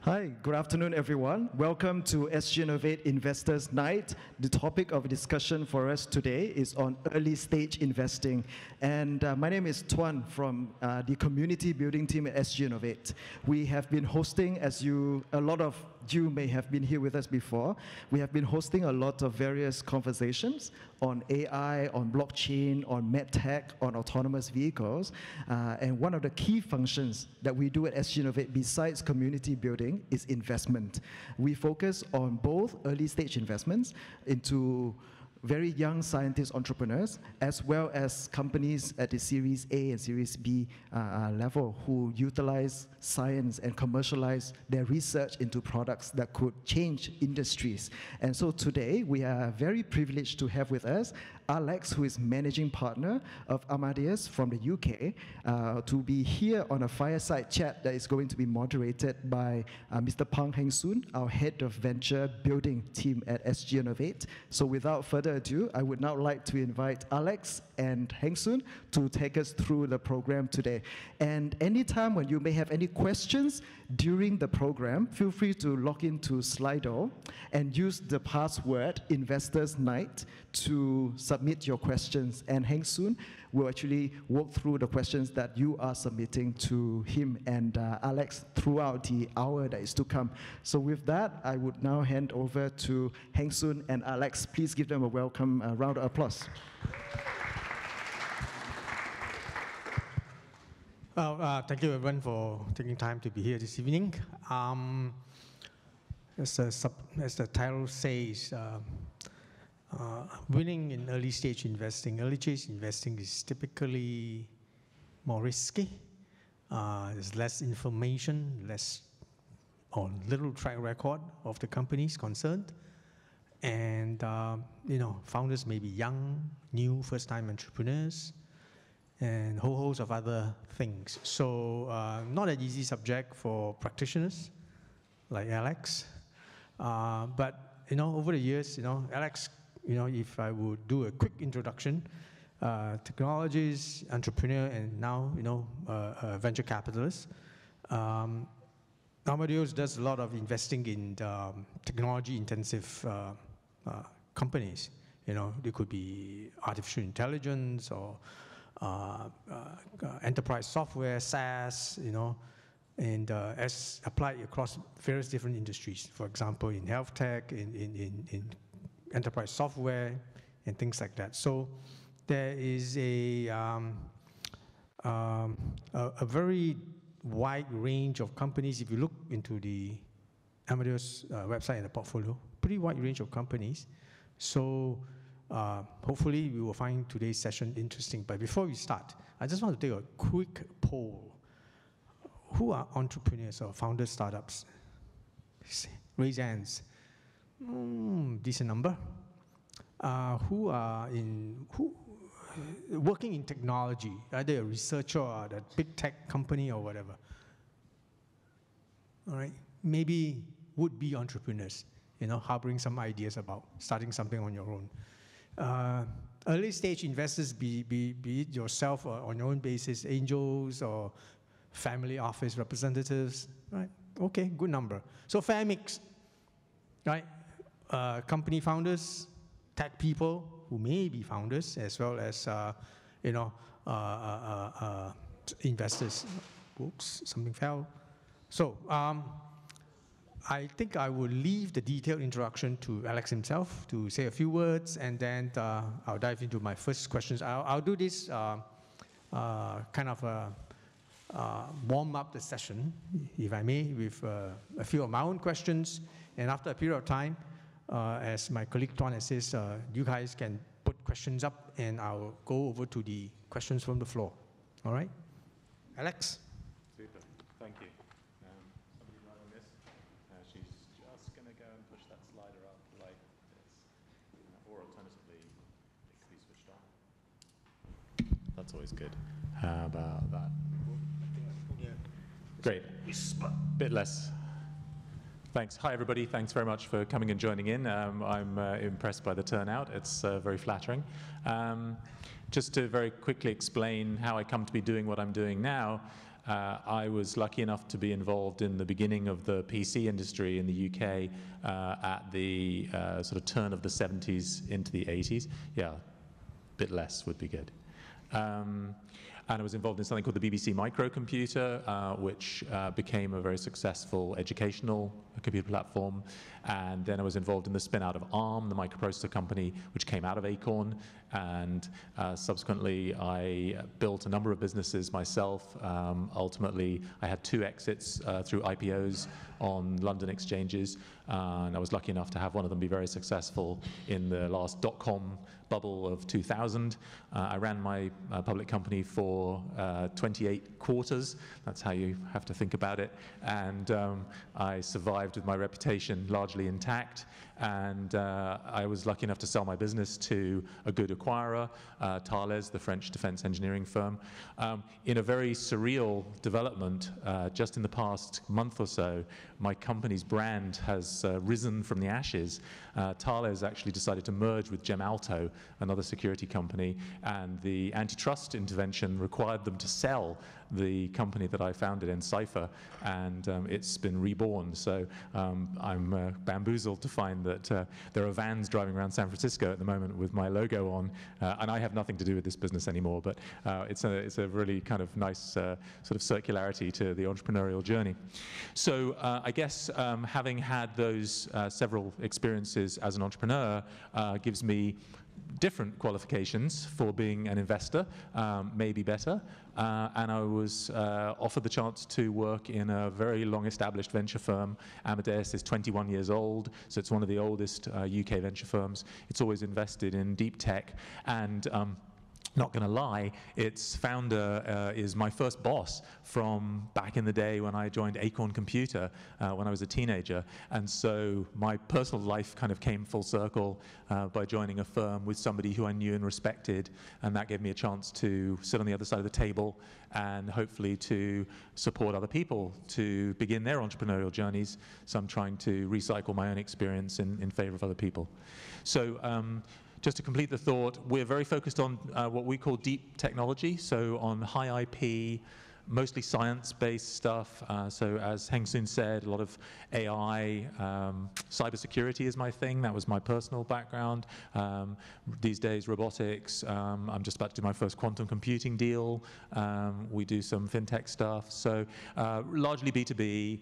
Hi, good afternoon, everyone. Welcome to SGInnovate Investors Night. The topic of discussion for us today is on early stage investing. And my name is Tuan from the community building team at SGInnovate. We have been hosting, a lot of you may have been here with us before, we have been hosting a lot of various conversations on AI, on blockchain, on medtech, on autonomous vehicles. And one of the key functions that we do at SGInnovate besides community building is investment. We focus on both early stage investments into very young scientist entrepreneurs, as well as companies at the Series A and Series B level who utilize science and commercialize their research into products that could change industries. And so today, we are very privileged to have with us Alex, who is managing partner of Amadeus from the UK, to be here on a fireside chat that is going to be moderated by Mr. Heng, our head of venture building team at SGInnovate. So without further ado, I would now like to invite Alex and Heng to take us through the program today. And anytime when you may have any questions during the program, feel free to log into Slido and use the password Investors Night to submit your questions. And Heng will actually walk through the questions that you are submitting to him and Alex throughout the hour that is to come. So with that, I would now hand over to Heng and Alex. Please give them a welcome round of applause. Well, thank you everyone for taking time to be here this evening. As the title says, winning in early stage investing. Early stage investing is typically more risky. There's less information, less or little track record of the companies concerned. And founders may be young, new, first-time entrepreneurs, and a whole host of other things. So not an easy subject for practitioners like Alex. But over the years, Alex, if I would do a quick introduction, technologist, entrepreneur, and now venture capitalist. Amadeus does a lot of investing in technology-intensive companies. They could be artificial intelligence or enterprise software, SaaS, and as applied across various different industries. For example, in health tech, in enterprise software, and things like that. So there is a very wide range of companies. If you look into the Amadeus website and the portfolio, pretty wide range of companies. So hopefully we will find today's session interesting. But before we start, I just want to take a quick poll. Who are entrepreneurs or founder startups? Raise hands. Decent number. Who are working in technology, either a researcher or a big tech company or whatever? All right, maybe would-be entrepreneurs, harboring some ideas about starting something on your own. Early stage investors, be it yourself or on your own basis, angels or family office representatives, right? Okay, good number. So fair mix, right? Company founders, tech people who may be founders, as well as investors. Oops, something fell. So I think I will leave the detailed introduction to Alex himself to say a few words, and then I'll dive into my first questions. I'll do this kind of warm up the session, if I may, with a few of my own questions. And after a period of time, as my colleague Tuan says, you guys can put questions up, and I'll go over to the questions from the floor. All right? Alex? Super. Thank you. Somebody right on this? She's just going to go and push that slider up like this. Or alternatively, it could be switched on. That's always good. How about that? Great. Bit less. Thanks. Hi, everybody. Thanks very much for coming and joining in. I'm impressed by the turnout. It's very flattering. Just to very quickly explain how I come to be doing what I'm doing now, I was lucky enough to be involved in the beginning of the PC industry in the UK at the sort of turn of the 70s into the 80s. Yeah, a bit less would be good. And I was involved in something called the BBC microcomputer, which became a very successful educational computer platform. And then I was involved in the spin-out of ARM, the microprocessor company, which came out of Acorn. And subsequently, I built a number of businesses myself. Ultimately, I had 2 exits through IPOs on London exchanges. And I was lucky enough to have one of them be very successful in the last dot-com bubble of 2000. I ran my public company for 28 quarters. That's how you have to think about it. And I survived with my reputation largely intact. And I was lucky enough to sell my business to a good acquirer, Thales, the French defense engineering firm. In a very surreal development, just in the past month or so, my company's brand has risen from the ashes. Thales actually decided to merge with Gemalto, another security company, and the antitrust intervention required them to sell the company that I founded, Encipher, and it's been reborn. So I'm bamboozled to find that there are vans driving around San Francisco at the moment with my logo on, and I have nothing to do with this business anymore, but it's a really kind of nice sort of circularity to the entrepreneurial journey. So I guess having had those several experiences as an entrepreneur gives me different qualifications for being an investor, maybe better. And I was offered the chance to work in a very long-established venture firm. Amadeus is 21 years old, so it's one of the oldest UK venture firms. It's always invested in deep tech, and not going to lie, its founder is my first boss from back in the day when I joined Acorn Computer when I was a teenager. And so my personal life kind of came full circle by joining a firm with somebody who I knew and respected, and that gave me a chance to sit on the other side of the table and hopefully to support other people to begin their entrepreneurial journeys. So I'm trying to recycle my own experience in favor of other people. So just to complete the thought, we're very focused on what we call deep technology, so on high IP, mostly science-based stuff. So as Heng soon said, a lot of AI, cybersecurity is my thing. That was my personal background. These days, robotics. I'm just about to do my first quantum computing deal. We do some fintech stuff. So largely B2B,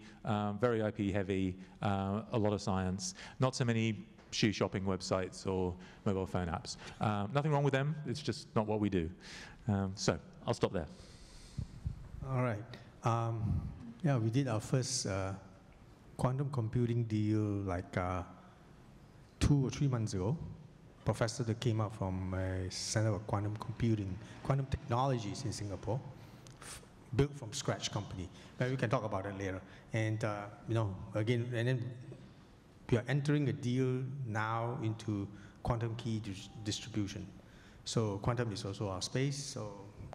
very IP heavy, a lot of science. Not so many shoe shopping websites or mobile phone apps. Nothing wrong with them, it's just not what we do. So I'll stop there. All right. Yeah, we did our first quantum computing deal like 2 or 3 months ago. Professor that came up from Center of Quantum Computing, Quantum Technologies in Singapore, built from scratch company. But we can talk about it later. And you know, again, and then we are entering a deal now into quantum key distribution. So quantum is also our space, so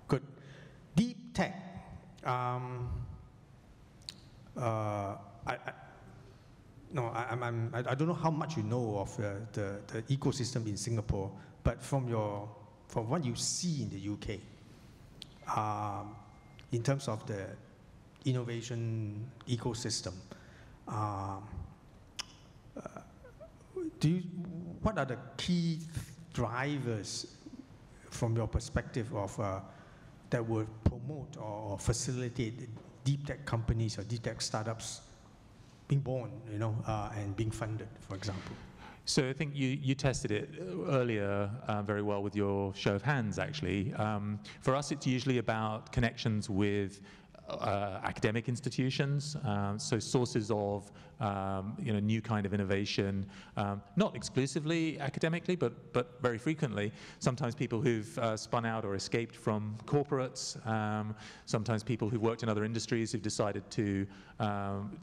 good. Deep tech. I don't know how much you know of the ecosystem in Singapore, but from what you see in the UK, in terms of the innovation ecosystem, what are the key drivers from your perspective of that would promote or facilitate deep tech companies or deep tech startups being born, you know, and being funded, for example? So I think you tested it earlier very well with your show of hands, actually. For us, it's usually about connections with academic institutions, so sources of new kind of innovation, not exclusively academically, but very frequently. Sometimes people who've spun out or escaped from corporates, sometimes people who've worked in other industries who've decided to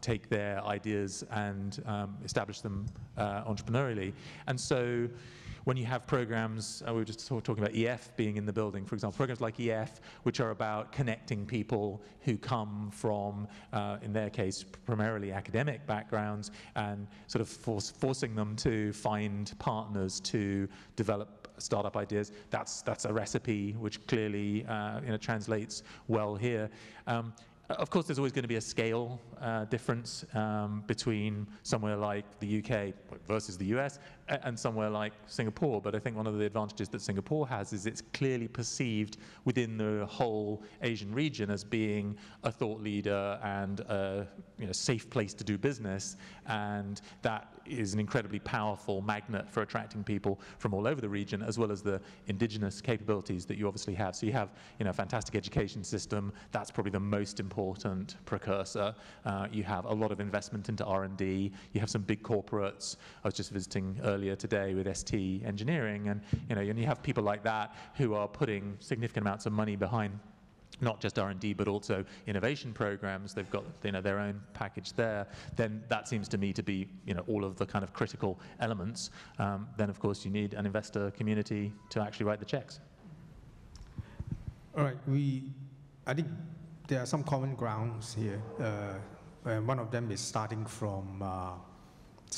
take their ideas and establish them entrepreneurially. And so when you have programs, we were just talking about EF being in the building, for example, programs like EF, which are about connecting people who come from, in their case, primarily academic backgrounds, and sort of forcing them to find partners to develop startup ideas. That's a recipe which clearly translates well here. Of course, there's always going to be a scale difference between somewhere like the UK versus the US and somewhere like Singapore. But I think one of the advantages that Singapore has is it's clearly perceived within the whole Asian region as being a thought leader and a safe place to do business. And that is an incredibly powerful magnet for attracting people from all over the region, as well as the indigenous capabilities that you obviously have. So you have a fantastic education system. That's probably the most important precursor. You have a lot of investment into R&D. You have some big corporates. I was just visiting earlier today with ST Engineering, and you have people like that who are putting significant amounts of money behind not just R&D, but also innovation programs. They've got their own package there. Then that seems to me to be all of the kind of critical elements. Then of course you need an investor community to actually write the checks. All right, I think there are some common grounds here. One of them is starting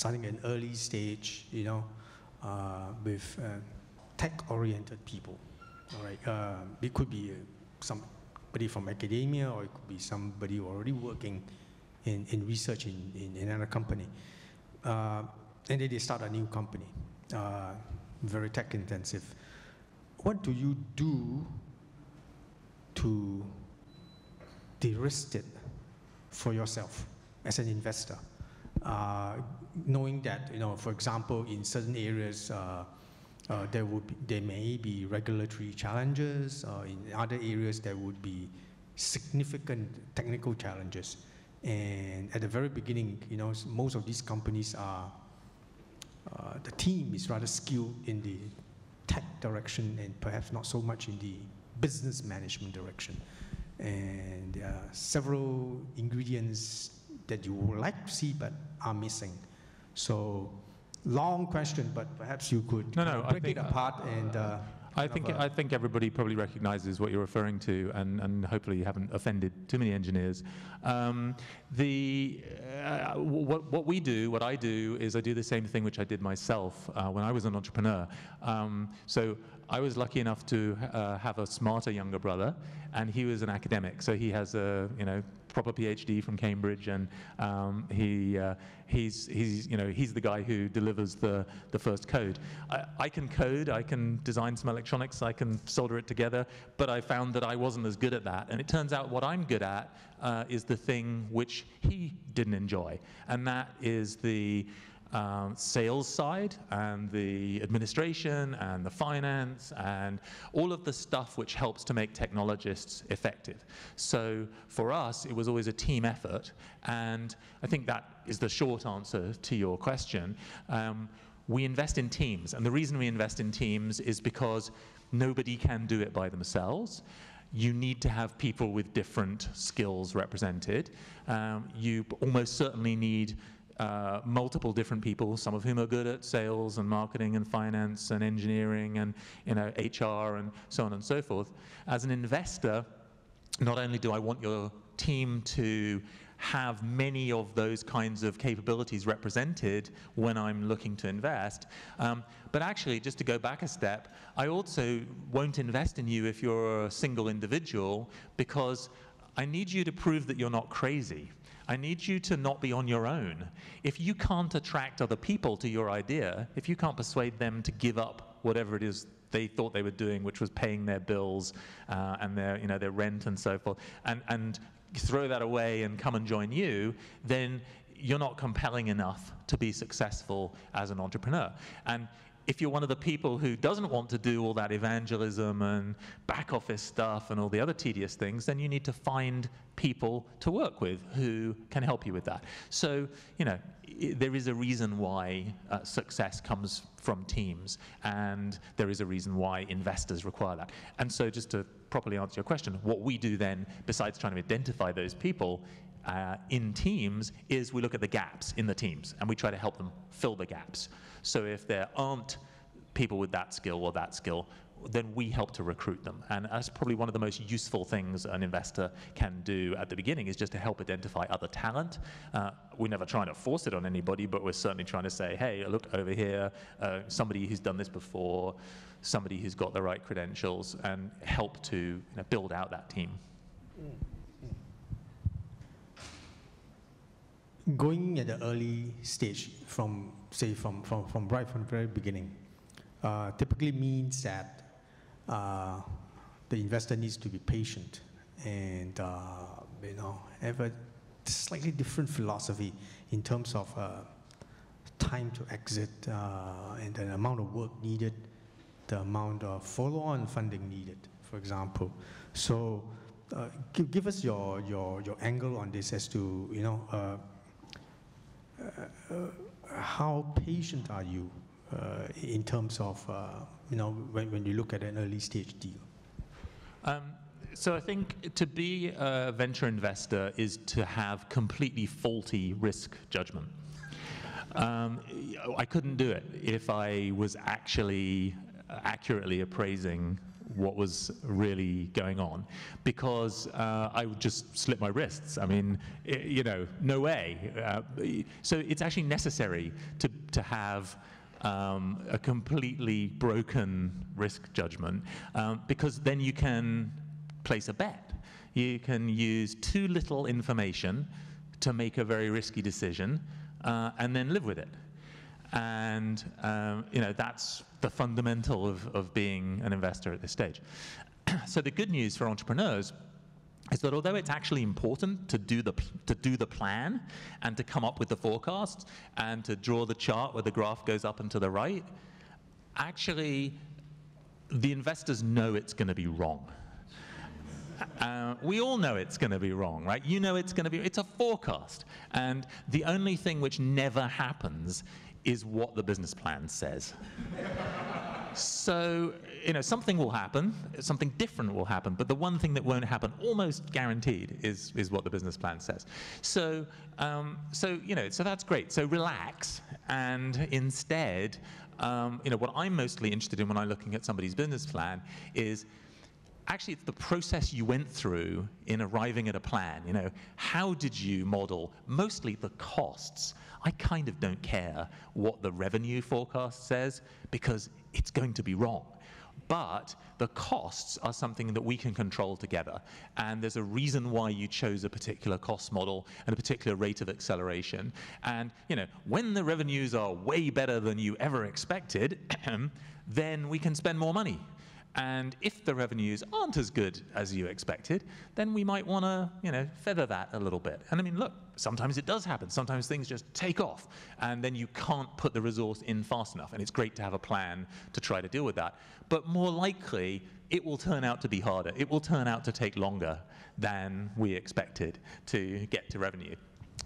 an early stage, with tech-oriented people. All right, it could be somebody from academia, or it could be somebody already working in research in another company. And then they start a new company, very tech-intensive. What do you do to de-risk it for yourself as an investor, knowing that for example, in certain areas there may be regulatory challenges, in other areas there would be significant technical challenges, and at the very beginning, most of these companies are the team is rather skilled in the tech direction and perhaps not so much in the business management direction. And there are several ingredients that you would like to see but are missing. So, long question, but perhaps you could break it apart and. I think everybody probably recognizes what you're referring to, and hopefully you haven't offended too many engineers. What I do is I do the same thing which I did myself when I was an entrepreneur. So I was lucky enough to have a smarter younger brother, and he was an academic. So he has a proper PhD from Cambridge, and he's the guy who delivers the first code. I can code, I can design some electronics, I can solder it together, but I found that I wasn't as good at that. And it turns out what I'm good at is the thing which he didn't enjoy, and that is the sales side and the administration and the finance and all of the stuff which helps to make technologists effective. So for us, it was always a team effort, and I think that is the short answer to your question. We invest in teams, and the reason we invest in teams is because nobody can do it by themselves. You need to have people with different skills represented. You almost certainly need multiple different people, some of whom are good at sales and marketing and finance and engineering and HR and so on and so forth. As an investor, not only do I want your team to have many of those kinds of capabilities represented when I'm looking to invest, but actually, just to go back a step, I also won't invest in you if you're a single individual, because I need you to prove that you're not crazy. I need you to not be on your own. If you can't attract other people to your idea, if you can't persuade them to give up whatever it is they thought they were doing, which was paying their bills and their rent and so forth, and throw that away and come and join you, then you're not compelling enough to be successful as an entrepreneur. And if you're one of the people who doesn't want to do all that evangelism and back office stuff and all the other tedious things, then you need to find people to work with who can help you with that. So, there is a reason why success comes from teams, and there is a reason why investors require that. And so just to properly answer your question, what we do then, besides trying to identify those people in teams, is we look at the gaps in the teams, and we try to help them fill the gaps. So if there aren't people with that skill or that skill, then we help to recruit them. And that's probably one of the most useful things an investor can do at the beginning, is just to help identify other talent. We're never trying to force it on anybody, but we're certainly trying to say, hey, look over here, somebody who's done this before, somebody who's got the right credentials, and help to build out that team. going at the early stage from right from the very beginning typically means that the investor needs to be patient and have a slightly different philosophy in terms of time to exit and the amount of work needed, the amount of follow-on funding needed, for example. So give us your angle on this as to how patient are you in terms of when you look at an early stage deal? So I think to be a venture investor is to have completely faulty risk judgment. I couldn't do it if I was actually accurately appraising what was really going on, because I would just slip my wrists. I mean, no way. So it's actually necessary to have a completely broken risk judgment, because then you can place a bet. You can use too little information to make a very risky decision and then live with it. And that's the fundamental of being an investor at this stage. So the good news for entrepreneurs is that although it's actually important to do the plan and to come up with the forecasts and to draw the chart where the graph goes up and to the right, actually the investors know it's going to be wrong. We all know it's going to be wrong, right? You know it's going to be, it's a forecast. And the only thing which never happens is what the business plan says. So, something will happen, something different will happen, but the one thing that won't happen, almost guaranteed, is what the business plan says. So that's great. So relax, and instead, what I'm mostly interested in when I'm looking at somebody's business plan is, actually, it's the process you went through in arriving at a plan. How did you model mostly the costs? I kind of don't care what the revenue forecast says, because it's going to be wrong. But the costs are something that we can control together. And there's a reason why you chose a particular cost model and a particular rate of acceleration. And when the revenues are way better than you ever expected, then we can spend more money. And if the revenues aren't as good as you expected, then we might want to, feather that a little bit. And I mean, look, sometimes it does happen. Sometimes things just take off, and then you can't put the resource in fast enough. And it's great to have a plan to try to deal with that. But more likely, it will turn out to be harder. It will turn out to take longer than we expected to get to revenue.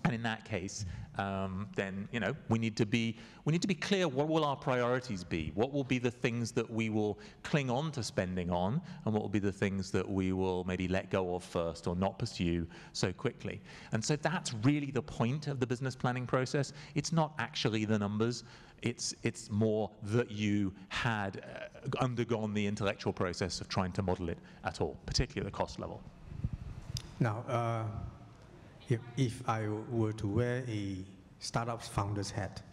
And in that case, then we need to be clear. What will our priorities be? What will be the things that we will cling on to spending on, and what will be the things that we will maybe let go of first or not pursue so quickly? And so that's really the point of the business planning process. It's not actually the numbers. It's more that you had undergone the intellectual process of trying to model it at all, particularly at the cost level. Now. If I were to wear a startup founder's hat,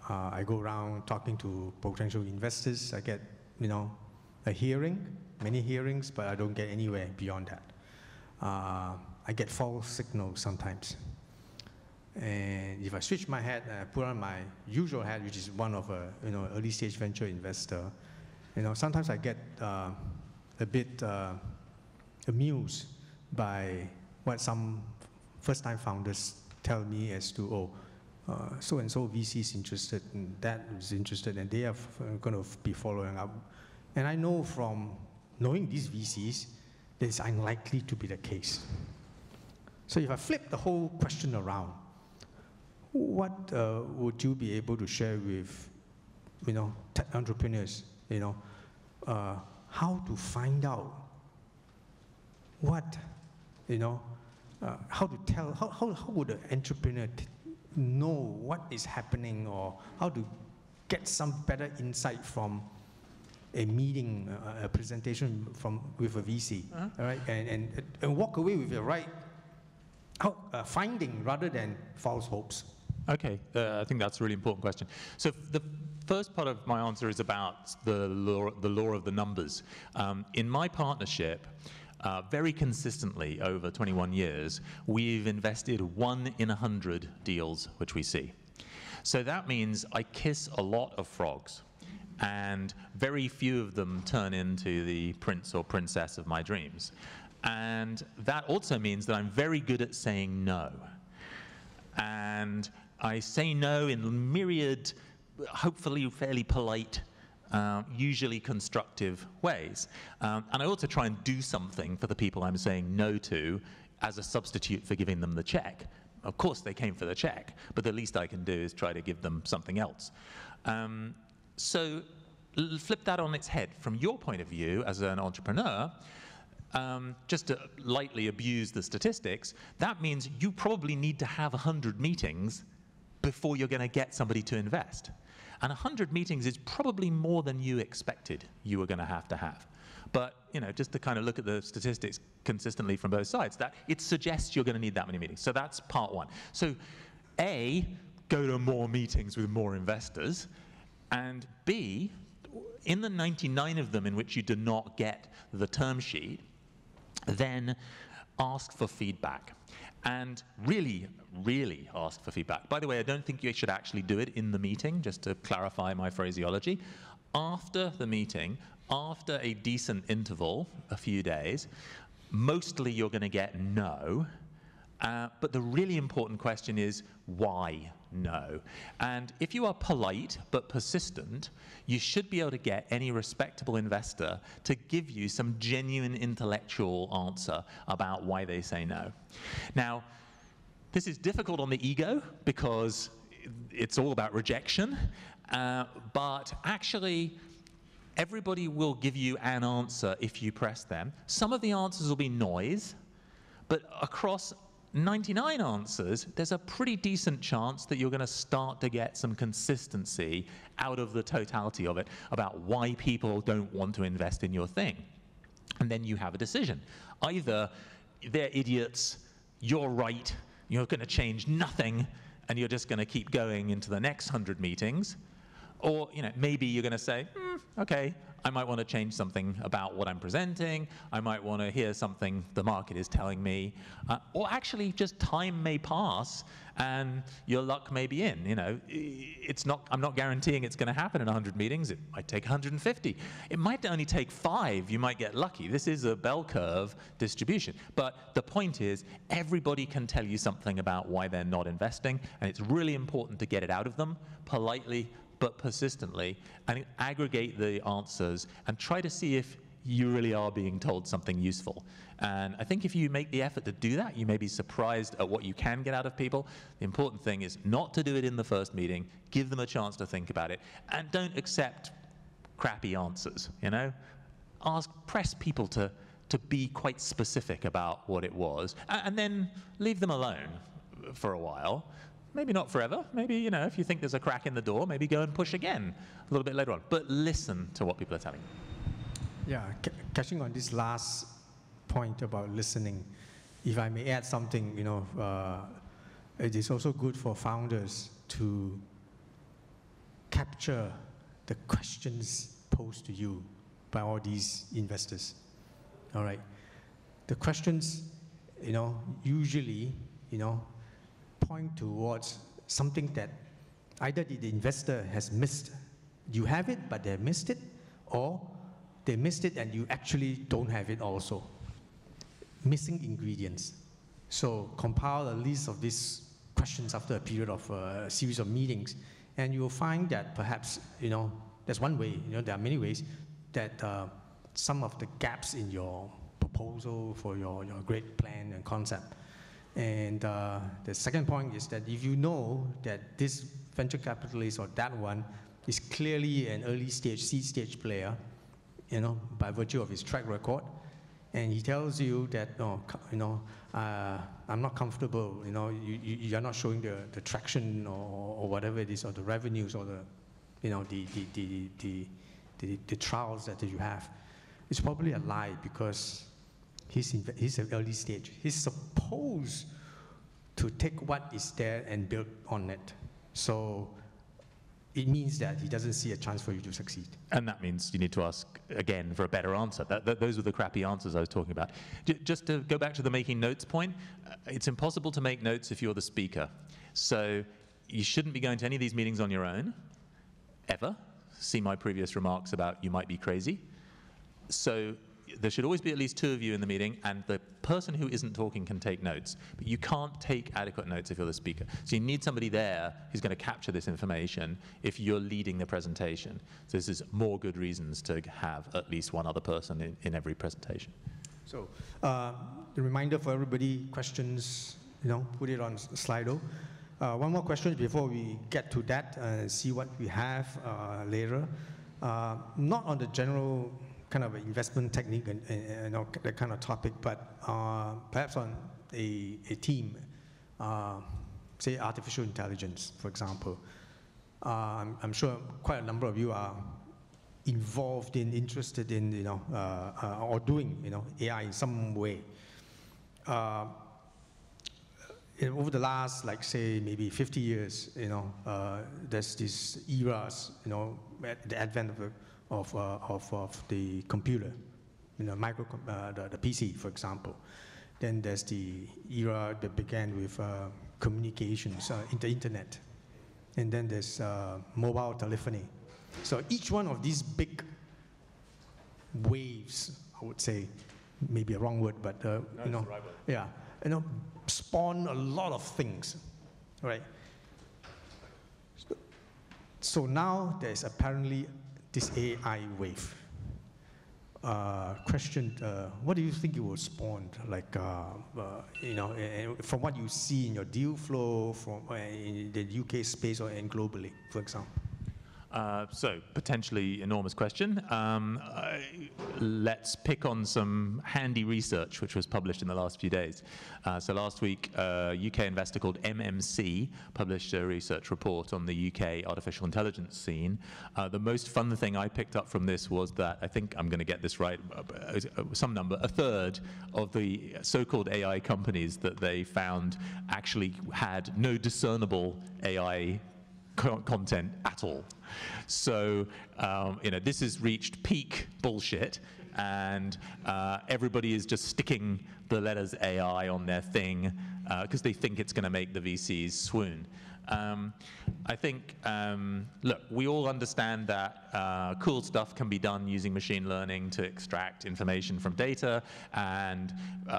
I go around talking to potential investors. I get, a hearing, many hearings, but I don't get anywhere beyond that. I get false signals sometimes. And if I switch my hat and I put on my usual hat, which is one of a early stage venture investor, sometimes I get a bit amused by what some first-time founders tell me as to, so-and-so VC is interested, and that is interested, and they are going to be following up. And I know from knowing these VCs that it's unlikely to be the case. So if I flip the whole question around, what would you be able to share with, tech entrepreneurs, how to find out what, how to tell, how would an entrepreneur know what is happening, or how to get some better insight from a meeting, a presentation with a VC, all right, and walk away with the right finding rather than false hopes? Okay, I think that's a really important question. So the first part of my answer is about the law of the numbers. In my partnership, very consistently over 21 years, we've invested 1 in 100 deals which we see. So that means I kiss a lot of frogs, and very few of them turn into the prince or princess of my dreams. And that also means that I'm very good at saying no. And I say no in myriad, hopefully fairly polite, usually constructive ways. And I also try and do something for the people I'm saying no to as a substitute for giving them the check. Of course they came for the check, but the least I can do is try to give them something else. So flip that on its head. From your point of view as an entrepreneur, just to lightly abuse the statistics, that means you probably need to have 100 meetings before you're going to get somebody to invest. And 100 meetings is probably more than you expected you were going to have. But, you know, just to kind of look at the statistics consistently from both sides, that it suggests you're going to need that many meetings. So that's part one. So A, go to more meetings with more investors, and B, in the 99 of them in which you do not get the term sheet, then ask for feedback. And really, really ask for feedback. By the way, I don't think you should actually do it in the meeting, just to clarify my phraseology. After the meeting, after a decent interval, a few days, mostly you're going to get no. But the really important question is, why no? And if you are polite but persistent, you should be able to get any respectable investor to give you some genuine intellectual answer about why they say no. Now, this is difficult on the ego because it's all about rejection, but actually, everybody will give you an answer if you press them. Some of the answers will be noise, but across 99 answers, there's a pretty decent chance that you're going to start to get some consistency out of the totality of it about why people don't want to invest in your thing. And then you have a decision. Either they're idiots, you're right, you're going to change nothing, and you're just going to keep going into the next 100 meetings. Or, you know, maybe you're going to say, okay, I might want to change something about what I'm presenting. I might want to hear something the market is telling me. Or actually, just time may pass and your luck may be in. You know, I'm not guaranteeing it's going to happen in 100 meetings. It might take 150. It might only take 5. You might get lucky. This is a bell curve distribution. But the point is, everybody can tell you something about why they're not investing, and it's really important to get it out of them politely, but persistently, and aggregate the answers and try to see if you really are being told something useful. And I think if you make the effort to do that, you may be surprised at what you can get out of people. The important thing is not to do it in the first meeting, give them a chance to think about it, and don't accept crappy answers, you know? Press people to be quite specific about what it was, and then leave them alone for a while. Maybe not forever. Maybe, you know, if you think there's a crack in the door, maybe go and push again a little bit later on. But listen to what people are telling you. Yeah, catching on this last point about listening, if I may add something, you know, it is also good for founders to capture the questions posed to you by all these investors. All right. The questions, you know, usually, you know, point towards something that either the investor has missed. You have it, but they missed it, or they missed it and you actually don't have it also. Missing ingredients. So compile a list of these questions after a period of a series of meetings, and you'll find that perhaps, you know, there's one way, you know, there are many ways that some of the gaps in your proposal for your great plan and concept. And the second point is that if you know that this venture capitalist or that one is clearly an early stage, seed stage player, you know, by virtue of his track record, and he tells you that, oh, you know, I'm not comfortable, you know, you're not showing the traction or whatever it is, or the revenues or the, you know, the trials that you have. It's probably a lie, because he's an early stage. He's supposed to take what is there and build on it. So it means that he doesn't see a chance for you to succeed. And that means you need to ask again for a better answer. Those were the crappy answers I was talking about. Just to go back to the making notes point, it's impossible to make notes if you're the speaker. So you shouldn't be going to any of these meetings on your own, ever. See my previous remarks about you might be crazy. So there should always be at least 2 of you in the meeting, and the person who isn't talking can take notes. But you can't take adequate notes if you're the speaker. So you need somebody there who's going to capture this information if you're leading the presentation. So this is more good reasons to have at least one other person in every presentation. So the reminder for everybody, questions, put it on Slido. One more question before we get to that and see what we have later. Not on the general kind of investment technique and that kind of topic, but perhaps on a theme, say artificial intelligence, for example. I'm sure quite a number of you are involved in, interested in, or doing, AI in some way. Over the last, like, say, maybe 50 years, there's this eras, at the advent of the computer, the PC, for example. Then there's the era that began with communications, the internet. And then there's mobile telephony. So each one of these big waves, I would say, maybe a wrong word, but, No, it's the right word. Yeah, spawn a lot of things, right? So now there's apparently this AI wave. Question, what do you think it will spawn? Like, from what you see in your deal flow, from in the UK space or and globally, for example? So, potentially enormous question. Let's pick on some handy research which was published in the last few days. So last week, a UK investor called MMC published a research report on the UK artificial intelligence scene. The most fun thing I picked up from this was that, I think I'm going to get this right, some number, 1/3 of the so-called AI companies that they found actually had no discernible AI content at all. So, this has reached peak bullshit, and everybody is just sticking the letters AI on their thing because they think it's going to make the VCs swoon. I think, look, we all understand that cool stuff can be done using machine learning to extract information from data, and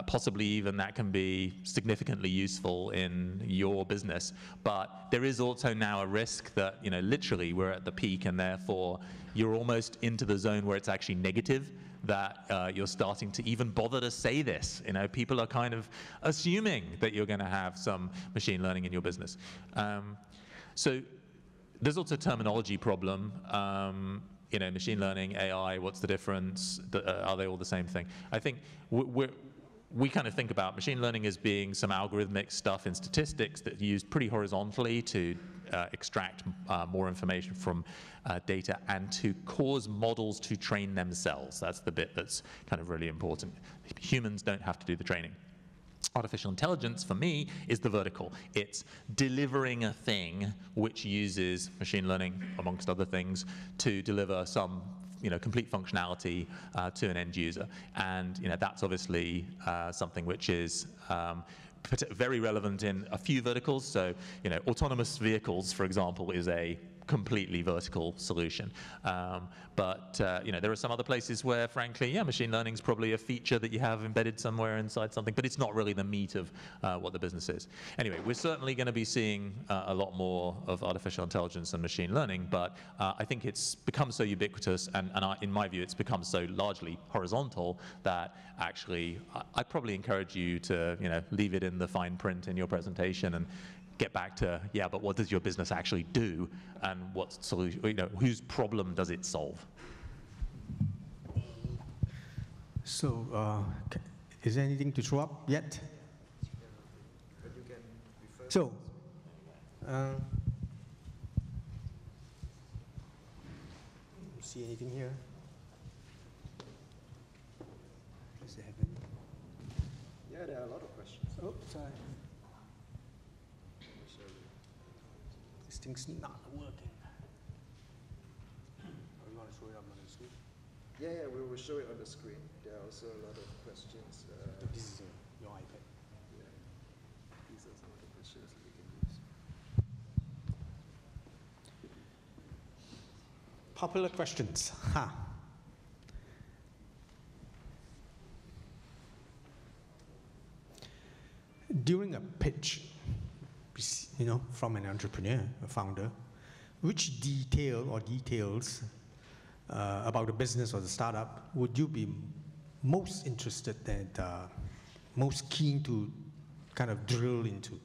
possibly even that can be significantly useful in your business. But there is also now a risk that, literally we're at the peak, and therefore you're almost into the zone where it's actually negative, that you're starting to even bother to say this. People are kind of assuming that you're going to have some machine learning in your business. So there's also a terminology problem. Machine learning, AI, what's the difference? Are they all the same thing? I think we kind of think about machine learning as being some algorithmic stuff in statistics that's used pretty horizontally to extract more information from data and to cause models to train themselves. That's the bit that's kind of really important. Humans don't have to do the training. Artificial intelligence, for me, is the vertical. It's delivering a thing which uses machine learning, amongst other things, to deliver some complete functionality to an end user. And that's obviously something which is very relevant in a few verticals. So autonomous vehicles, for example, is a completely vertical solution. But there are some other places where, frankly, machine learning is probably a feature that you have embedded somewhere inside something, but it's not really the meat of what the business is. Anyway, we're certainly going to be seeing a lot more of artificial intelligence and machine learning, but I think it's become so ubiquitous, and in my view, it's become so largely horizontal that actually I'd probably encourage you to leave it in the fine print in your presentation and get back to, but what does your business actually do, and what solution, whose problem does it solve? So, is there anything to throw up yet? So, see anything here? Does it have any? Yeah, there are a lot of questions. Oh, sorry. This thing's not working. it up on the screen? Yeah, we will show it on the screen. There are also a lot of questions. This is your iPad. Yeah. These are some of the questions that we can use. Popular questions. Ha. During a pitch, from an entrepreneur, a founder, which detail or details about the business or the startup would you be most interested and most keen to kind of drill into?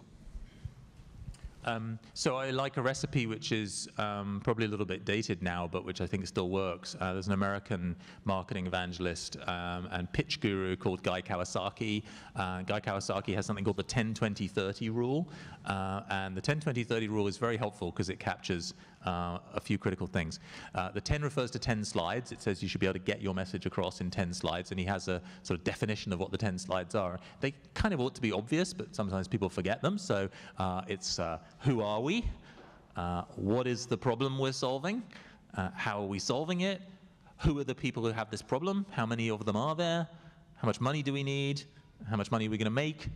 So I like a recipe which is probably a little bit dated now, but which I think still works. There's an American marketing evangelist and pitch guru called Guy Kawasaki. Guy Kawasaki has something called the 10-20-30 rule. And the 10-20-30 rule is very helpful because it captures a few critical things. The 10 refers to 10 slides. It says you should be able to get your message across in 10 slides, and he has a sort of definition of what the 10 slides are. They kind of ought to be obvious, but sometimes people forget them. So it's who are we? What is the problem we're solving? How are we solving it? Who are the people who have this problem? How many of them are there? How much money do we need? How much money are we going to make?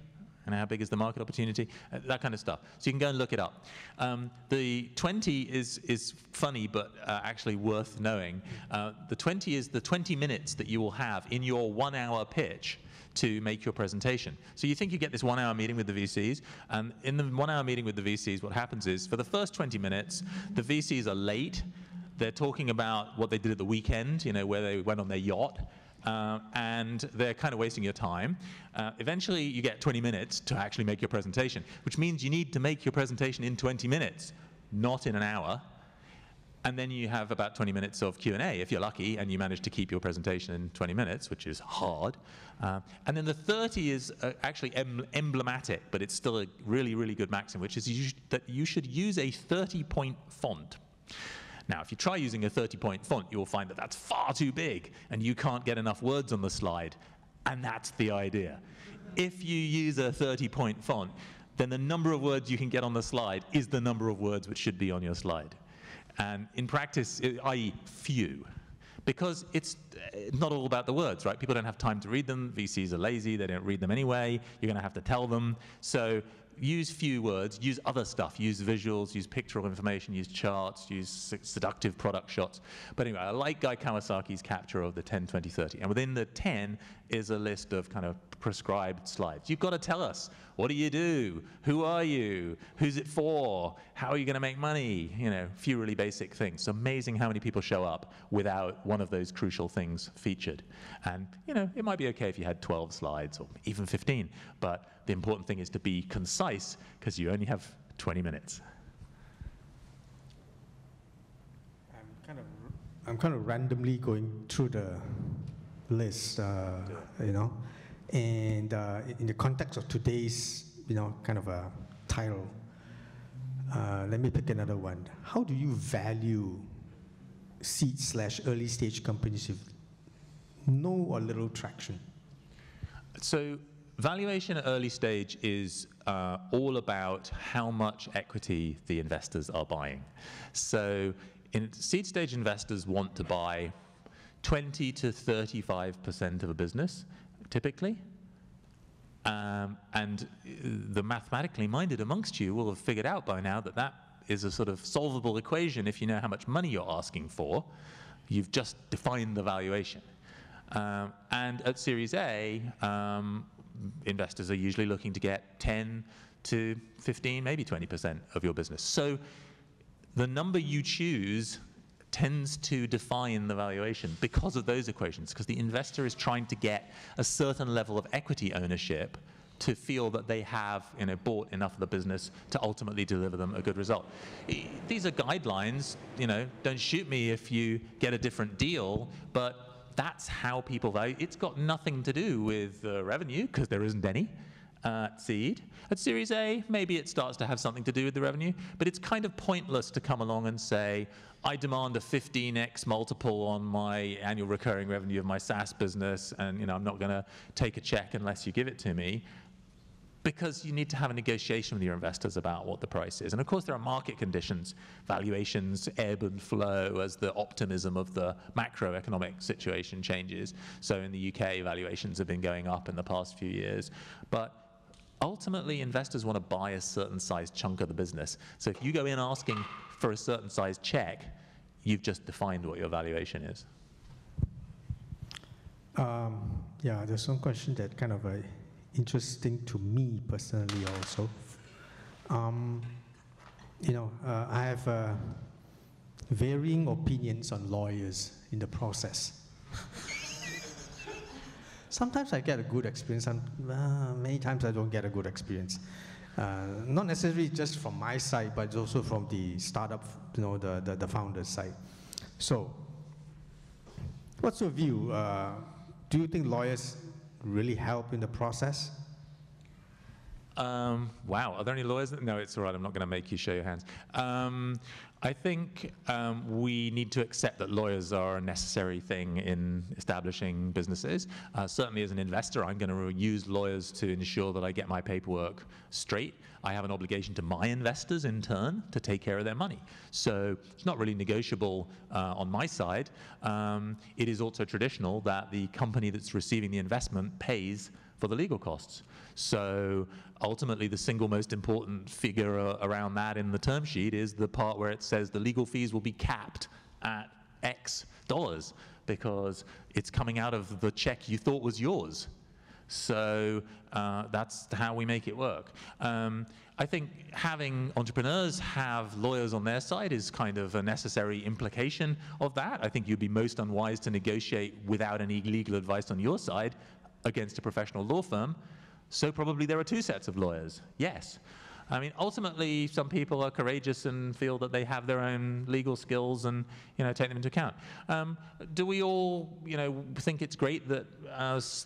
And how big is the market opportunity? That kind of stuff. So you can go and look it up. The 20 is funny, but actually worth knowing. The 20 is the 20 minutes that you will have in your 1 hour pitch to make your presentation. So you think you get this 1 hour meeting with the VCs, and in the 1 hour meeting with the VCs, what happens is for the first 20 minutes, the VCs are late. They're talking about what they did at the weekend, where they went on their yacht. And they're kind of wasting your time. Eventually, you get 20 minutes to actually make your presentation, which means you need to make your presentation in 20 minutes, not in an hour. And then you have about 20 minutes of Q&A, if you're lucky, and you manage to keep your presentation in 20 minutes, which is hard. And then the 30 is actually emblematic, but it's still a really, really good maxim, which is that you should use a 30-point font. Now, if you try using a 30-point font, you will find that that's far too big, and you can't get enough words on the slide. And that's the idea. If you use a 30-point font, then the number of words you can get on the slide is the number of words which should be on your slide. And in practice, i.e. few, because it's not all about the words, right? People don't have time to read them. VCs are lazy. They don't read them anyway. You're going to have to tell them. So use few words, use other stuff, use visuals, use pictorial information, use charts, use seductive product shots. But anyway, I like Guy Kawasaki's capture of the 10-20-30. And within the 10 is a list of kind of prescribed slides. You've got to tell us, what do you do? Who are you? Who's it for? How are you going to make money? A few really basic things. It's amazing how many people show up without one of those crucial things featured. And, it might be okay if you had 12 slides or even 15, but the important thing is to be concise because you only have 20 minutes. I'm kind of randomly going through the list, and in the context of today's, kind of a title, let me pick another one. How do you value seed/early stage companies with no or little traction? So valuation at early stage is all about how much equity the investors are buying. So seed stage investors want to buy 20 to 35% of a business, typically. And the mathematically minded amongst you will have figured out by now that that is a sort of solvable equation if you know how much money you're asking for. You've just defined the valuation. And at Series A, investors are usually looking to get 10 to 15, maybe 20% of your business. So the number you choose tends to define the valuation because of those equations, because the investor is trying to get a certain level of equity ownership to feel that they have bought enough of the business to ultimately deliver them a good result. These are guidelines, don't shoot me if you get a different deal, but that's how people value. It's got nothing to do with revenue, because there isn't any at seed. At Series A, maybe it starts to have something to do with the revenue, but it's kind of pointless to come along and say, I demand a 15x multiple on my annual recurring revenue of my SaaS business, and I'm not going to take a check unless you give it to me. because you need to have a negotiation with your investors about what the price is. And of course, there are market conditions. Valuations ebb and flow as the optimism of the macroeconomic situation changes. So in the UK, valuations have been going up in the past few years. But ultimately, investors want to buy a certain size chunk of the business. So if you go in asking for a certain size check, you've just defined what your valuation is. Yeah, there's one question that kind of interesting to me personally also. I have varying opinions on lawyers in the process. Sometimes I get a good experience, and many times I don't get a good experience. Not necessarily just from my side, but also from the startup, the founder's side. So, what's your view? Do you think lawyers really help in the process? Wow, are there any lawyers? No, it's all right, I'm not going to make you show your hands. I think we need to accept that lawyers are a necessary thing in establishing businesses. Certainly as an investor, I'm going to use lawyers to ensure that I get my paperwork straight. I have an obligation to my investors in turn to take care of their money. So it's not really negotiable on my side. It is also traditional that the company that's receiving the investment pays for the legal costs. So ultimately, the single most important figure around that in the term sheet is the part where it says the legal fees will be capped at X dollars because it's coming out of the check you thought was yours. So that's how we make it work. I think having entrepreneurs have lawyers on their side is kind of a necessary implication of that. I think you'd be most unwise to negotiate without any legal advice on your side against a professional law firm. So probably there are two sets of lawyers, yes. I mean, ultimately, some people are courageous and feel that they have their own legal skills and, take them into account. Do we all, think it's great that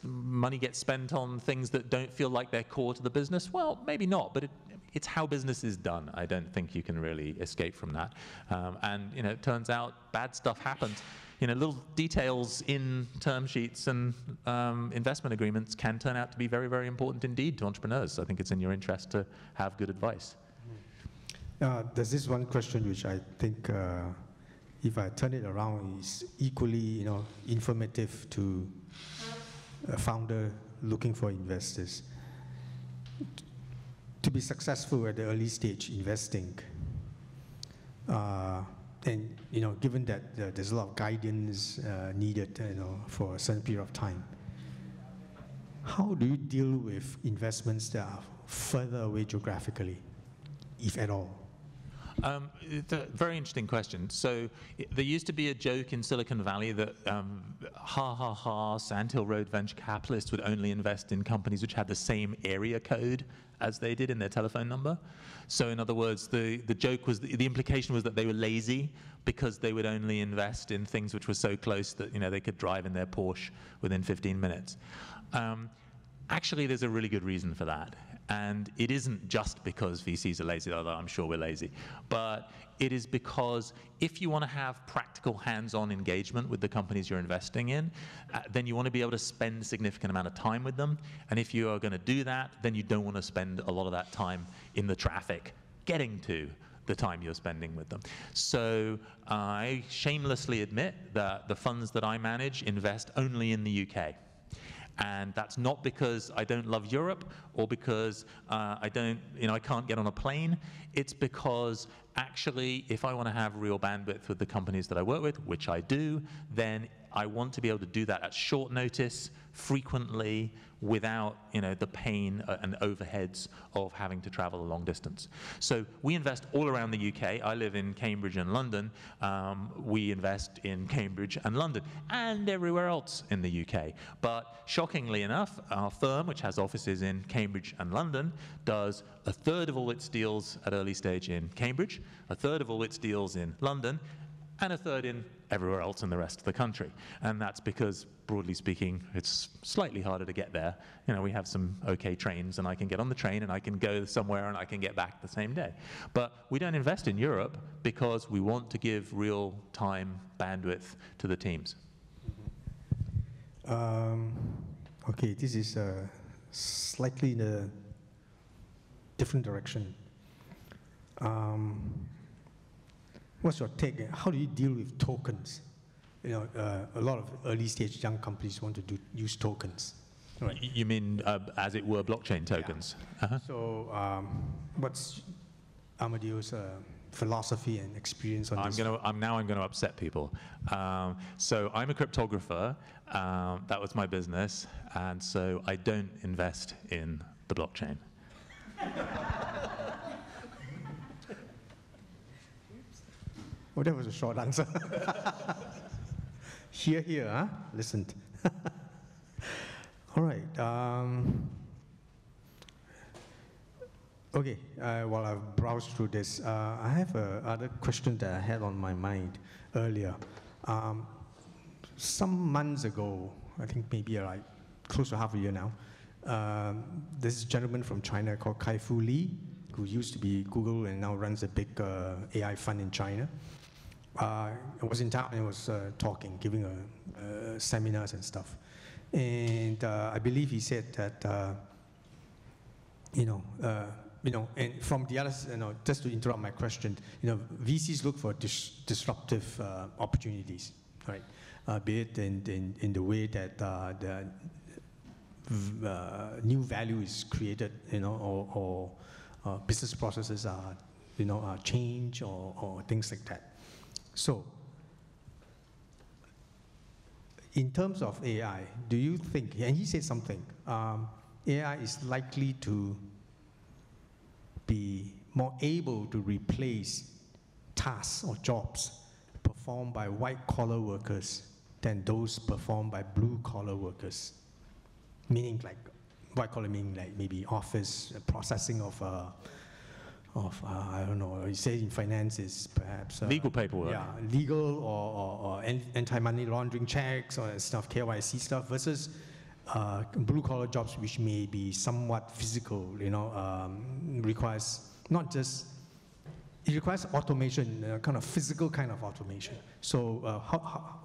money gets spent on things that don't feel like they're core to the business? Well, maybe not, but it's how business is done. I don't think you can really escape from that. And, it turns out bad stuff happens. Little details in term sheets and investment agreements can turn out to be very, very important indeed to entrepreneurs. I think it's in your interest to have good advice. There's this one question which I think, if I turn it around, is equally, informative to a founder looking for investors. To be successful at the early stage investing, and given that there's a lot of guidance needed, for a certain period of time, how do you deal with investments that are further away geographically, if at all? It's a very interesting question. So there used to be a joke in Silicon Valley that Sand Hill Road venture capitalists would only invest in companies which had the same area code as they did in their telephone number. So in other words, the joke was, the implication was that they were lazy because they would only invest in things which were so close that they could drive in their Porsche within 15 minutes. Actually, there's a really good reason for that. And it isn't just because VCs are lazy, although I'm sure we're lazy, but it is because if you want to have practical hands-on engagement with the companies you're investing in, then you want to be able to spend a significant amount of time with them. And if you are going to do that, then you don't want to spend a lot of that time in the traffic getting to the time you're spending with them. So I shamelessly admit that the funds that I manage invest only in the UK. And that's not because I don't love Europe or because I can't get on a plane. It's because actually, if I want to have real bandwidth with the companies that I work with, which I do, then I want to be able to do that at short notice, frequently, without the pain and overheads of having to travel a long distance. So we invest all around the UK. I live in Cambridge and London. We invest in Cambridge and London and everywhere else in the UK. But shockingly enough, our firm, which has offices in Cambridge and London, does a third of all its deals at early stage in Cambridge, a third of all its deals in London, and a third in everywhere else in the rest of the country. And that's because, broadly speaking, it's slightly harder to get there. We have some okay trains, and I can get on the train, and I can go somewhere, and I can get back the same day. But we don't invest in Europe because we want to give real-time bandwidth to the teams. Okay, this is slightly in the different direction. What's your take? How do you deal with tokens? A lot of early stage young companies want to use tokens. Right. You mean, as it were, blockchain tokens? Yeah. So what's Amadeus' philosophy and experience on this? I'm going to upset people. So I'm a cryptographer. That was my business. And so I don't invest in the blockchain. Oh, that was a short answer. Here, huh? Listened. All right. Okay, while I've browsed through this, I have other question that I had on my mind earlier. Some months ago, I think maybe like close to half a year now, this gentleman from China called Kai-Fu Lee, who used to be Google and now runs a big AI fund in China, was in town and was talking, giving seminars and stuff. And I believe he said that, and from the others, just to interrupt my question, VCs look for disruptive opportunities, right? Be it in the way that the new value is created, or business processes are, change or things like that. So, in terms of AI, do you think, and he said something, AI is likely to be more able to replace tasks or jobs performed by white-collar workers than those performed by blue-collar workers? Meaning like, white-collar meaning like maybe office processing of I don't know, you say in finance is perhaps legal paperwork. Yeah, legal or anti-money laundering checks or stuff, KYC stuff, versus blue-collar jobs which may be somewhat physical, requires not just, it requires automation, kind of physical kind of automation. So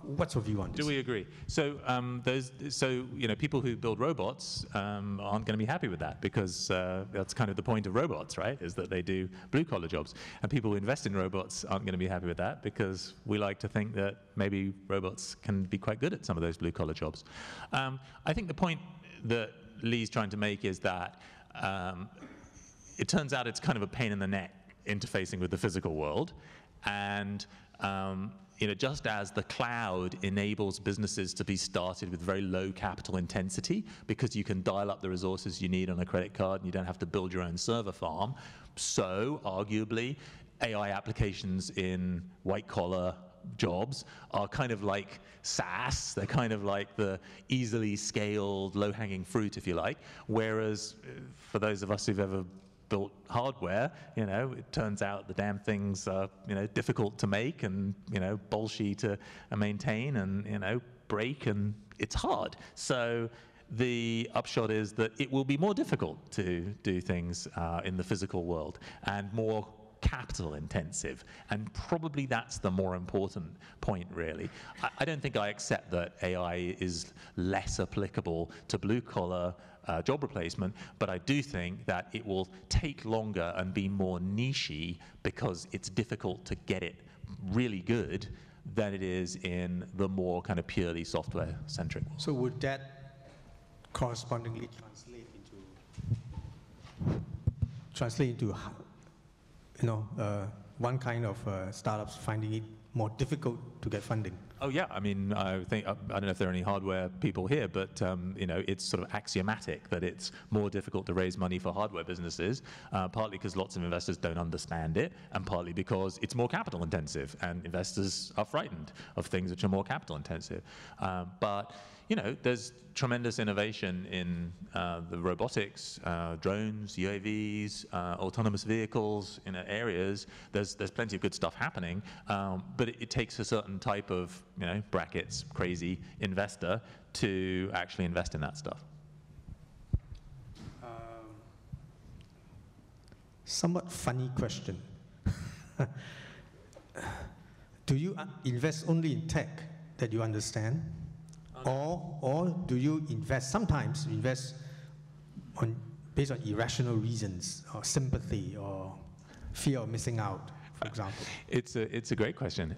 what's your view on this? Do we agree? So people who build robots aren't going to be happy with that, because that's kind of the point of robots, right? Is that they do blue-collar jobs. And people who invest in robots aren't going to be happy with that, because we like to think that maybe robots can be quite good at some of those blue-collar jobs. I think the point that Lee's trying to make is that it turns out it's kind of a pain in the neck interfacing with the physical world, and just as the cloud enables businesses to be started with very low capital intensity because you can dial up the resources you need on a credit card and you don't have to build your own server farm, so arguably AI applications in white-collar jobs are kind of like SaaS. They're kind of like the easily scaled, low-hanging fruit, if you like, whereas for those of us who've ever built hardware, it turns out the damn things are, difficult to make and, bullshit to maintain and, break, and it's hard. So the upshot is that it will be more difficult to do things in the physical world and more capital intensive, and probably that's the more important point, really. I don't think I accept that AI is less applicable to blue-collar job replacement, but I do think that it will take longer and be more niche-y because it's difficult to get it really good than it is in the more kind of purely software-centric world. So would that correspondingly translate into one kind of startups finding it more difficult to get funding? Oh yeah, I mean, I don't know if there are any hardware people here, but it's sort of axiomatic that it's more difficult to raise money for hardware businesses, partly because lots of investors don't understand it, and partly because it's more capital intensive, and investors are frightened of things which are more capital intensive. But there's tremendous innovation in the robotics, drones, UAVs, autonomous vehicles, areas. There's plenty of good stuff happening, but it takes a certain type of, brackets, crazy investor to actually invest in that stuff. Somewhat funny question. Do you invest only in tech that you understand? Or do you sometimes invest on based on irrational reasons or sympathy or fear of missing out, for example? It's a great question.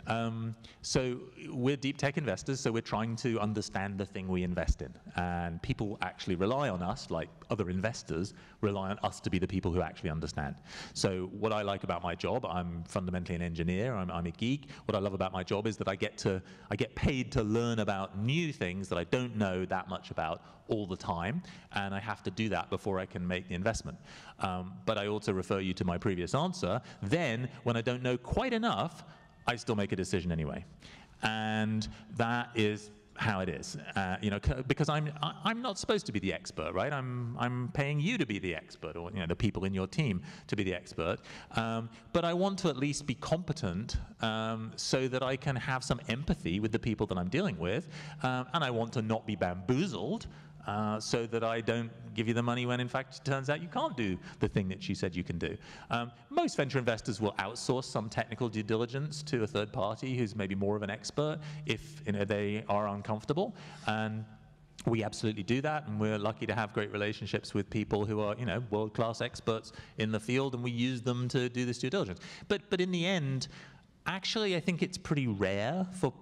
So we're deep tech investors, so we're trying to understand the thing we invest in. And people actually rely on us, like other investors rely on us to be the people who actually understand. So what I like about my job, I'm fundamentally an engineer, I'm a geek. What I love about my job is that I get paid to learn about new things that I don't know that much about all the time, and I have to do that before I can make the investment. But I also refer you to my previous answer. Then, when I don't know quite enough, I still make a decision anyway. And that is how it is, because I'm not supposed to be the expert, right? I'm paying you to be the expert, or the people in your team to be the expert. But I want to at least be competent, so that I can have some empathy with the people that I'm dealing with, and I want to not be bamboozled. So that I don't give you the money when in fact it turns out you can't do the thing that you said you can do. Most venture investors will outsource some technical due diligence to a third party who's maybe more of an expert if they are uncomfortable. And we absolutely do that, and we're lucky to have great relationships with people who are world-class experts in the field, and we use them to do this due diligence. But in the end, actually, I think it's pretty rare for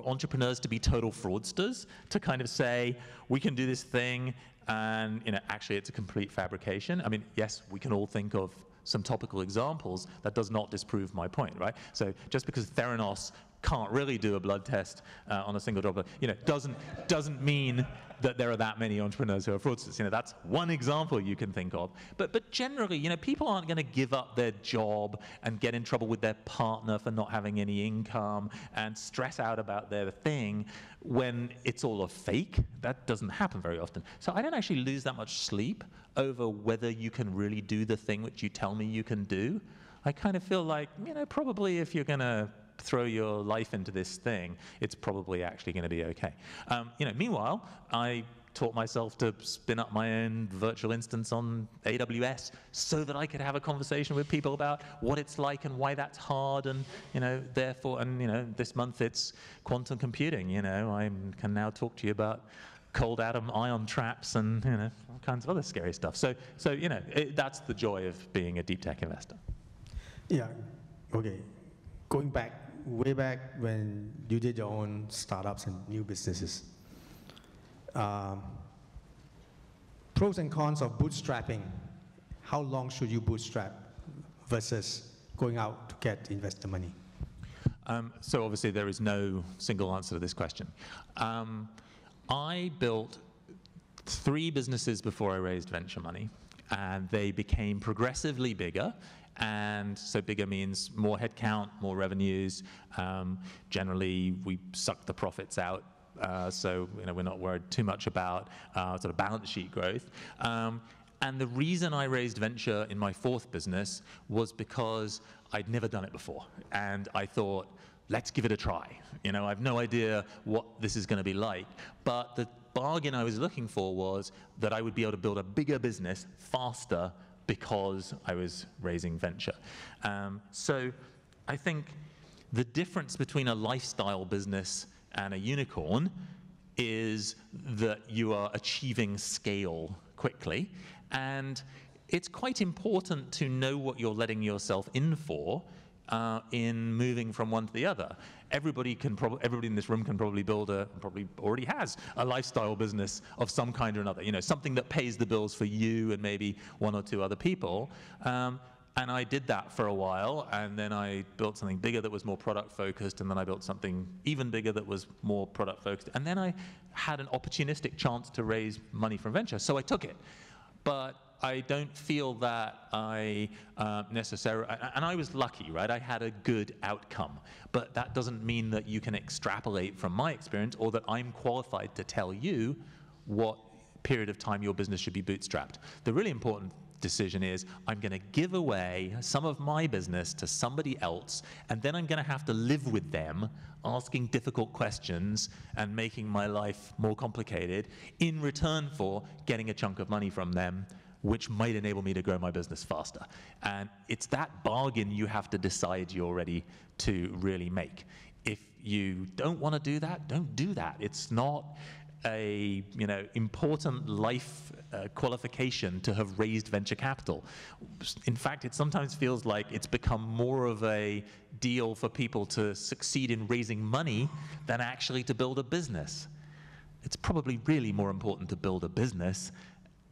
entrepreneurs to be total fraudsters, to kind of say, we can do this thing, and actually it's a complete fabrication. I mean, yes, we can all think of some topical examples. That does not disprove my point, right? So just because Theranos can't really do a blood test on a single droplet, doesn't mean that there are that many entrepreneurs who are fraudsters. That's one example you can think of. But generally, people aren't going to give up their job and get in trouble with their partner for not having any income and stress out about their thing when it's all a fake. That doesn't happen very often. So I don't actually lose that much sleep over whether you can really do the thing which you tell me you can do. I kind of feel like, probably if you're going to throw your life into this thing, it's probably actually going to be okay. Meanwhile, I taught myself to spin up my own virtual instance on AWS so that I could have a conversation with people about what it's like and why that's hard, and therefore, and this month it's quantum computing. I can now talk to you about cold atom ion traps and all kinds of other scary stuff. So that's the joy of being a deep tech investor. Yeah. Okay. Going way back when you did your own startups and new businesses, pros and cons of bootstrapping. How long should you bootstrap versus going out to get investor money? So obviously there is no single answer to this question. I built 3 businesses before I raised venture money, and they became progressively bigger. And so bigger means more headcount, more revenues. Generally, we suck the profits out, so we're not worried too much about sort of balance sheet growth. And the reason I raised venture in my 4th business was because I'd never done it before, and I thought, let's give it a try. I have no idea what this is going to be like, but the bargain I was looking for was that I would be able to build a bigger business faster because I was raising venture. So I think the difference between a lifestyle business and a unicorn is that you are achieving scale quickly, and it's quite important to know what you're letting yourself in for in moving from one to the other. Everybody in this room can probably probably already has a lifestyle business of some kind or another. Something that pays the bills for you and maybe 1 or 2 other people. And I did that for a while, and then I built something bigger that was more product focused, and then I built something even bigger that was more product focused, and then I had an opportunistic chance to raise money from venture, so I took it. But I don't feel that I necessarily, and I was lucky, right? I had a good outcome, but that doesn't mean that you can extrapolate from my experience, or that I'm qualified to tell you what period of time your business should be bootstrapped. The really important decision is, I'm going to give away some of my business to somebody else, and then I'm going to have to live with them asking difficult questions and making my life more complicated in return for getting a chunk of money from them, which might enable me to grow my business faster. And it's that bargain you have to decide you're ready to really make. If you don't want to do that, don't do that. It's not a important life qualification to have raised venture capital. In fact, it sometimes feels like it's become more of a deal for people to succeed in raising money than actually to build a business. It's probably really more important to build a business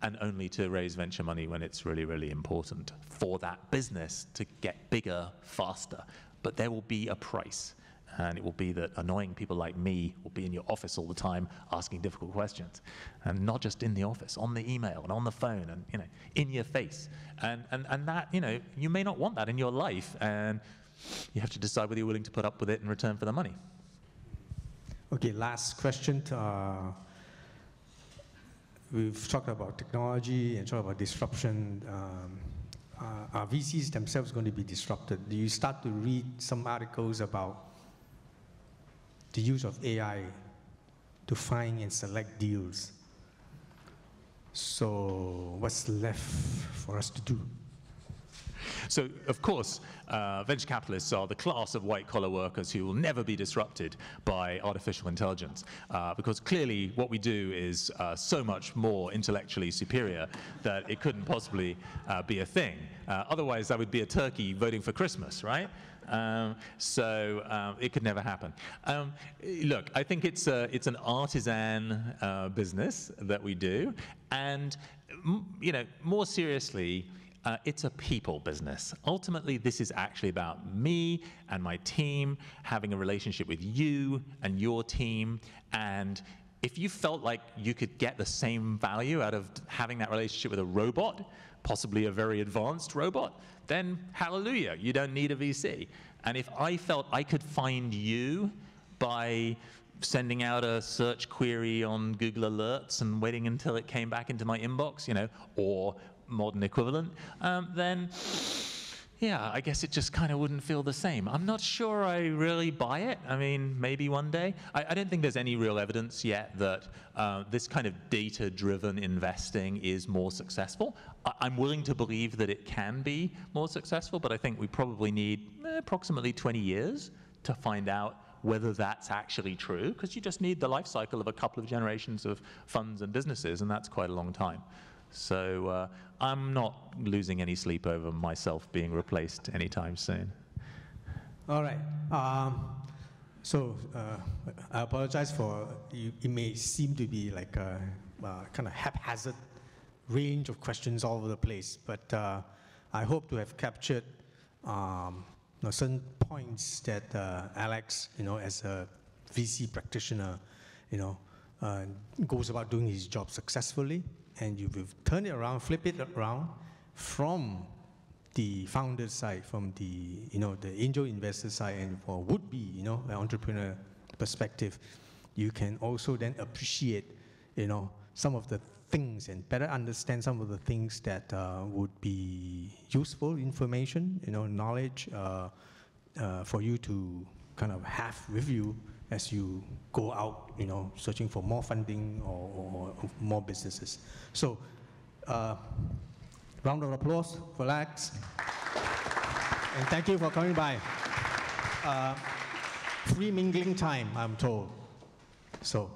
and only to raise venture money when it's really, really important for that business to get bigger faster. But there will be a price. And it will be that annoying people like me will be in your office all the time asking difficult questions. And not just in the office, on the email and on the phone and in your face. And that, you may not want that in your life. And you have to decide whether you're willing to put up with it in return for the money. Okay, last question. We've talked about technology and talked about disruption. Are VCs themselves going to be disrupted? Do you start to read some articles about the use of AI to find and select deals? So what's left for us to do? So, of course, venture capitalists are the class of white-collar workers who will never be disrupted by artificial intelligence, because clearly what we do is so much more intellectually superior that it couldn't possibly be a thing. Otherwise, that would be a turkey voting for Christmas, right? So it could never happen. Look, I think it's an artisan business that we do, and more seriously, it's a people business. Ultimately, this is actually about me and my team having a relationship with you and your team. And if you felt like you could get the same value out of having that relationship with a robot, possibly a very advanced robot, then hallelujah, you don't need a VC. And if I felt I could find you by sending out a search query on Google Alerts and waiting until it came back into my inbox, or modern equivalent, then yeah, I guess it just kind of wouldn't feel the same. I'm not sure I really buy it. I mean, maybe one day. I don't think there's any real evidence yet that this kind of data-driven investing is more successful. I'm willing to believe that it can be more successful, but I think we probably need approximately 20 years to find out whether that's actually true, because you just need the life cycle of a couple of generations of funds and businesses, and that's quite a long time. So I'm not losing any sleep over myself being replaced anytime soon. All right. So I apologize for you. It may seem to be like a kind of haphazard range of questions all over the place, but I hope to have captured certain points that Alex, as a VC practitioner, goes about doing his job successfully. And you've turned it around, flip it around from the founder side, from the the angel investor side, and for would-be an entrepreneur perspective, you can also then appreciate some of the things and better understand some of the things that would be useful information, knowledge for you to kind of have with you as you go out, searching for more funding or more businesses. So, round of applause for Alex. And thank you for coming by. Free mingling time, I'm told. So.